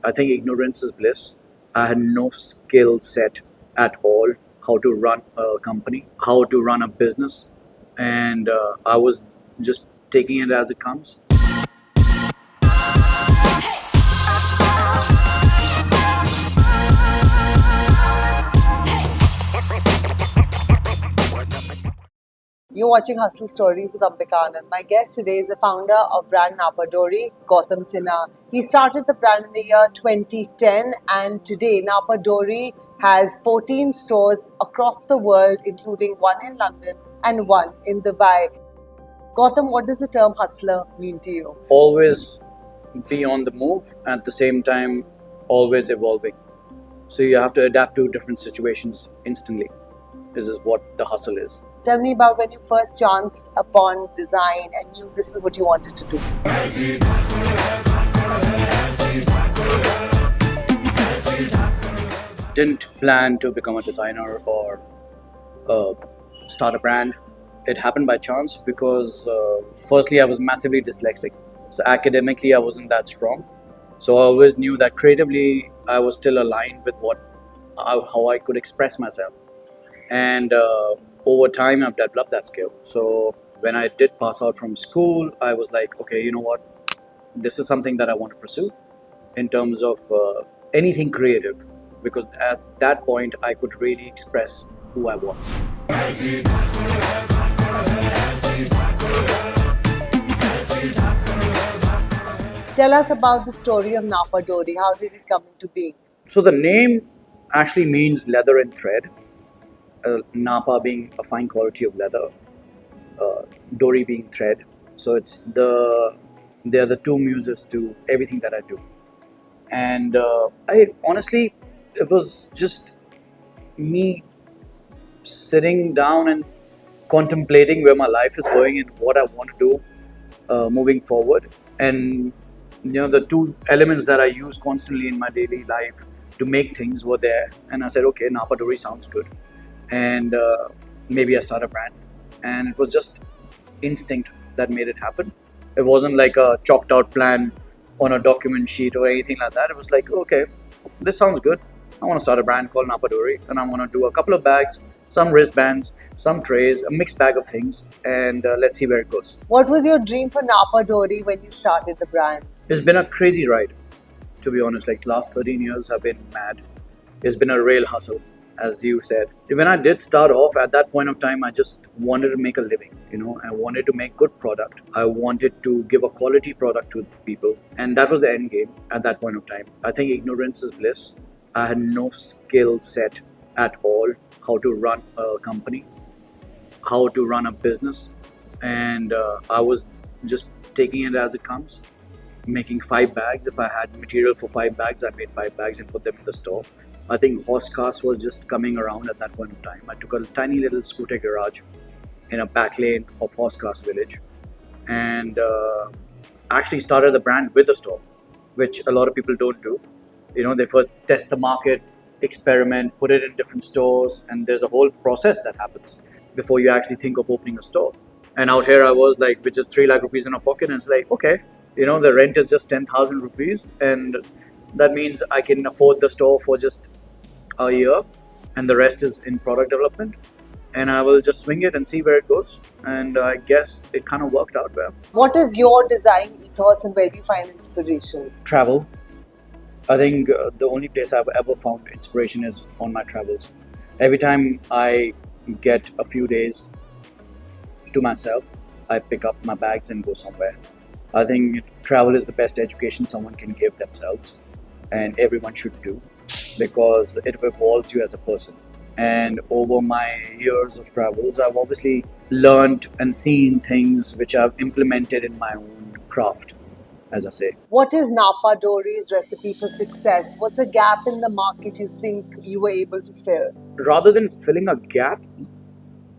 I think ignorance is bliss. I had no skill set at all how to run a company, how to run a business, and I was just taking it as it comes. You're watching Hustlr Stories with Ambika Anand. My guest today is the founder of brand Dori, Gautam Sinha. He started the brand in the year 2010, and today Dori has 14 stores across the world, including one in London and one in Dubai. Gautam, what does the term hustler mean to you? Always be on the move, at the same time, always evolving. So you have to adapt to different situations instantly. This is what the hustle is. Tell me about when you first chanced upon design and knew this is what you wanted to do. Didn't plan to become a designer or start a brand. It happened by chance because firstly I was massively dyslexic. So academically I wasn't that strong. So I always knew that creatively I was still aligned with how I could express myself. And over time I've developed that skill. So when I did pass out from school, I was like, okay, you know what? This is something that I want to pursue in terms of anything creative, because at that point I could really express who I was. Tell us about the story of Dori. How did it come into being? So the name actually means leather and thread. Napa being a fine quality of leather, Dori being thread. So they are the two muses to everything that I do. And I honestly, it was just me sitting down and contemplating where my life is going and what I want to do moving forward. And the two elements that I use constantly in my daily life to make things were there. And I said, okay, Napa Dori sounds good. And maybe I start a brand. And it was just instinct that made it happen. It wasn't like a chalked out plan on a document sheet or anything like that. It was like, okay, this sounds good. I want to start a brand called Napa Dori, and I want to do a couple of bags, some wristbands, some trays, a mixed bag of things, and let's see where it goes. What was your dream for Napa Dori when you started the brand? It's been a crazy ride, to be honest. Like last 13 years have been mad. It's been a real hustle, as you said. When I did start off, at that point of time, I just wanted to make a living. I wanted to make good product. I wanted to give a quality product to people, and that was the end game at that point of time. I think ignorance is bliss. I had no skill set at all how to run a company, how to run a business, and I was just taking it as it comes, making 5 bags. If I had material for 5 bags, I made 5 bags and put them in the store. I think Haus Khaz was just coming around at that point of time. I took a tiny little scooter garage in a back lane of Haus Khaz village and actually started the brand with a store, which a lot of people don't do. They first test the market, experiment, put it in different stores, and there's a whole process that happens before you actually think of opening a store. And out here I was like, with just 3 lakh rupees in a pocket, and it's like, okay, the rent is just 10,000 rupees, and that means I can afford the store for just a year, and the rest is in product development, and I will just swing it and see where it goes. And I guess it kind of worked out well. What is your design ethos and where do you find inspiration? Travel. I think the only place I've ever found inspiration is on my travels. Every time I get a few days to myself, I pick up my bags and go somewhere. I think travel is the best education someone can give themselves, and everyone should do, because it evolves you as a person. And over my years of travels, I've obviously learned and seen things which I've implemented in my own craft, as I say. What is Napa Dori's recipe for success? What's a gap in the market you think you were able to fill? Rather than filling a gap,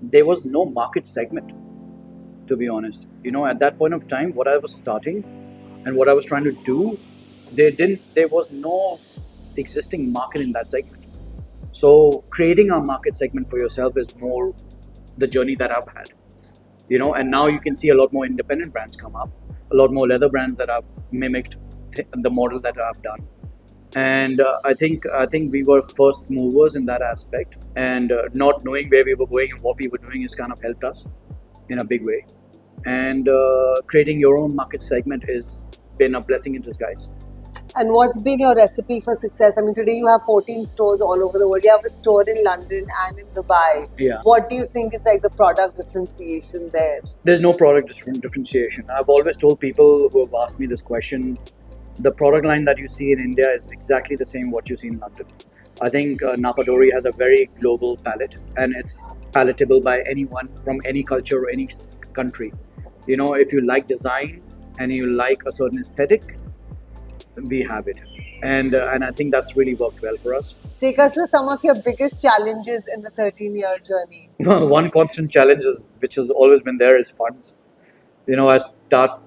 there was no market segment, to be honest. At that point of time, what I was starting and what I was trying to do, there was no existing market in that segment. So creating a market segment for yourself is more the journey that I've had. And now you can see a lot more independent brands come up, a lot more leather brands that have mimicked the model that I've done. And I think we were first movers in that aspect, and not knowing where we were going and what we were doing has kind of helped us in a big way. And creating your own market segment has been a blessing in disguise. And what's been your recipe for success? I mean, today you have 14 stores all over the world. You have a store in London and in Dubai. Yeah. What do you think is like the product differentiation there? There's no product differentiation. I've always told people who have asked me this question, the product line that you see in India is exactly the same what you see in London. I think Napa Dori has a very global palette, and it's palatable by anyone from any culture or any country. You know, if you like design and you like a certain aesthetic, we have it. And I think that's really worked well for us. Take us through some of your biggest challenges in the 13-year journey. One constant challenge which has always been there is funds. You know, I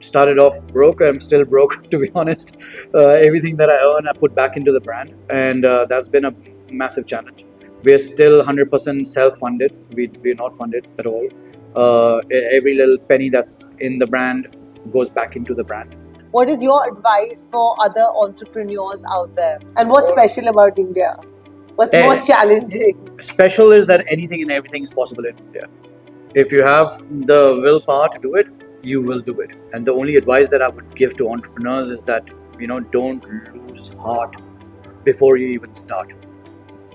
started off broke. I'm still broke, to be honest. Everything that I earn, I put back into the brand, and that's been a massive challenge. We're still 100% self-funded. We're not funded at all. Every little penny that's in the brand goes back into the brand. What is your advice for other entrepreneurs out there? And what's special about India? What's most challenging? Special is that anything and everything is possible in India. If you have the willpower to do it, you will do it. And the only advice that I would give to entrepreneurs is that, you know, don't lose heart before you even start.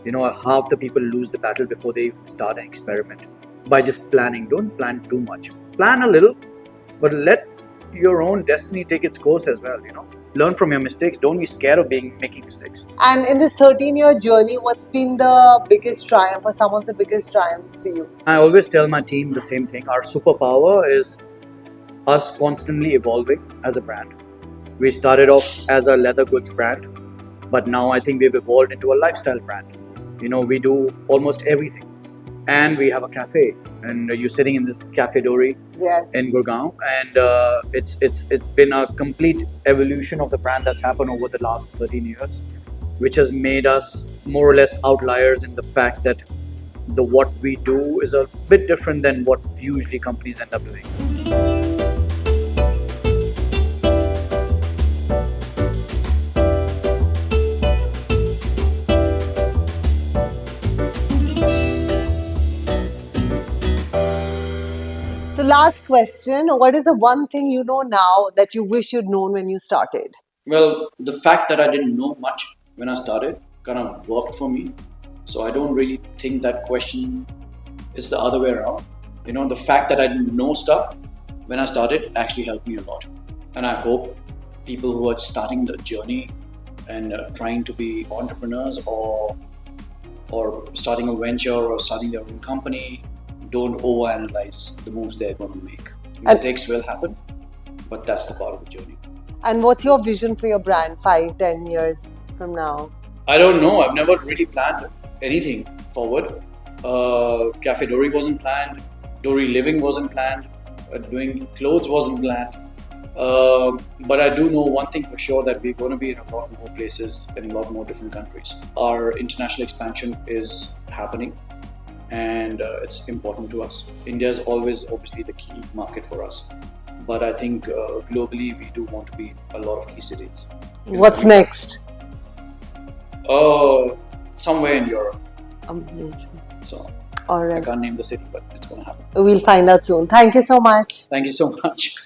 You know, half the people lose the battle before they even start an experiment by just planning. Don't plan too much. Plan a little, but let your own destiny take its course as well. You know, learn from your mistakes. Don't be scared of making mistakes. And in this 13-year journey, what's been the biggest triumph or some of the biggest triumphs for you? I always tell my team the same thing. Our superpower is us constantly evolving as a brand. We started off as a leather goods brand, but now I think we've evolved into a lifestyle brand. You know, we do almost everything. And we have a cafe, and you're sitting in this Cafe Dori in Gurgaon, and it's been a complete evolution of the brand that's happened over the last 13 years, which has made us more or less outliers in the fact that what we do is a bit different than what usually companies end up doing. So last question, what is the one thing you know now that you wish you'd known when you started? Well, the fact that I didn't know much when I started kind of worked for me. So I don't really think that question is the other way around. You know, the fact that I didn't know stuff when I started actually helped me a lot. And I hope people who are starting the journey and trying to be entrepreneurs or starting a venture or starting their own company don't overanalyze the moves they're going to make. Mistakes will happen, but that's the part of the journey. And what's your vision for your brand 5-10 years from now? I don't know. I've never really planned anything forward. Cafe Dori wasn't planned. Dori Living wasn't planned. Doing clothes wasn't planned. But I do know one thing for sure, that we're going to be in a lot more places in a lot more different countries. Our international expansion is happening, and it's important to us. India is always obviously the key market for us, but I think globally we do want to be a lot of key cities. What's next? Somewhere in Europe. Amazing. So All I right. can't name the city, but it's going to happen. We'll find out soon. Thank you so much. Thank you so much.